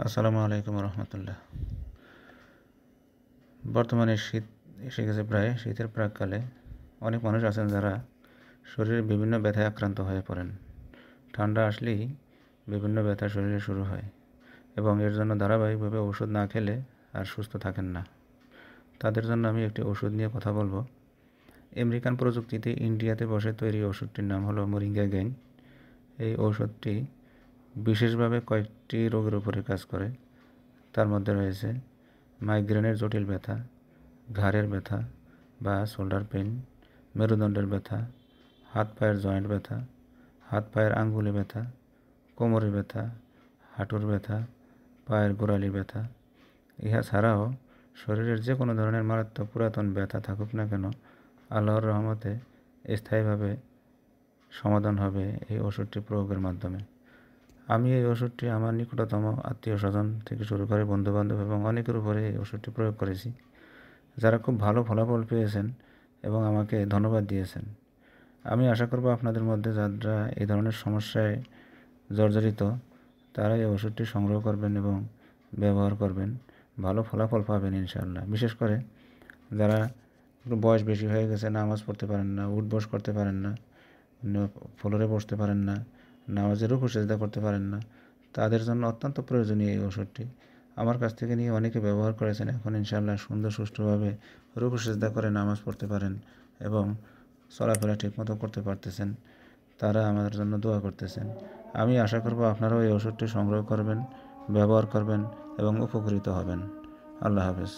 আসসালামু আলাইকুম রহমতুল্লাহ। বর্তমানে শীত এসে গেছে, প্রায় শীতের প্রাককালে অনেক মানুষ আছেন যারা শরীরে বিভিন্ন ব্যথায় আক্রান্ত হয়ে পড়েন। ঠান্ডা আসলেই বিভিন্ন ব্যথা শরীরে শুরু হয় এবং এর জন্য ধারাবাহিকভাবে ওষুধ না খেলে আর সুস্থ থাকেন না। তাদের জন্য আমি একটি ওষুধ নিয়ে কথা বলবো। আমেরিকান প্রযুক্তিতে ইন্ডিয়াতে বসে তৈরি ওষুধটির নাম হলো মোরিঙ্গা গেইন। এই ওষুধটি বিশেষভাবে কয়েকটি রোগের উপরে কাজ করে। তার মধ্যে রয়েছে মাইগ্রেনের জটিল ব্যথা, ঘাড়ের ব্যথা বা শোল্ডার পেইন, মেরুদণ্ডের ব্যথা, হাত পায়ের জয়েন্ট ব্যথা, হাত পায়ের আঙ্গুলে ব্যথা, কোমরে ব্যথা, হাঁটুর ব্যথা, পায়ের গোড়ালি ব্যথা। ইহা ছাড়াও শরীরের যে কোনো ধরনের মারাত্মক পুরাতন ব্যথা থাকুক না কেন, আল্লাহর রহমতে স্থায়ীভাবে সমাধান হবে এই ওষুধটি প্রয়োগের মাধ্যমে। আমি এই ওষুধটি আমার নিকটতম আত্মীয় স্বজন থেকে শুরু করে বন্ধুবান্ধব এবং অনেকের উপরে এই ওষুধটি প্রয়োগ করেছি, যারা খুব ভালো ফলাফল পেয়েছেন এবং আমাকে ধন্যবাদ দিয়েছেন। আমি আশা করব আপনাদের মধ্যে যারা এই ধরনের সমস্যায় জর্জরিত তারা এই ওষুধটি সংগ্রহ করবেন এবং ব্যবহার করবেন, ভালো ফলাফল পাবেন ইনশাআল্লাহ। বিশেষ করে যারা একটু বয়স বেশি হয়ে গেছে, নামাজ পড়তে পারেন না, উঠবস করতে পারেন না, ফ্লোরে বসতে পারেন না, নামাজে রুকু সেজদা করতে পারেন না, তাদের জন্য অত্যন্ত প্রয়োজনীয় এই ওষুধটি। আমার কাছ থেকে নিয়ে অনেকে ব্যবহার করেছেন, এখন ইনশাআল্লাহ সুন্দর সুষ্ঠুভাবে রুকু সেজদা করে নামাজ পড়তে পারেন এবং চলাফেরা ঠিকমতো করতে পারতেছেন। তারা আমাদের জন্য দোয়া করতেছেন। আমি আশা করব আপনারাও এই ওষুধটি সংগ্রহ করবেন, ব্যবহার করবেন এবং উপকৃত হবেন। আল্লাহ হাফেজ।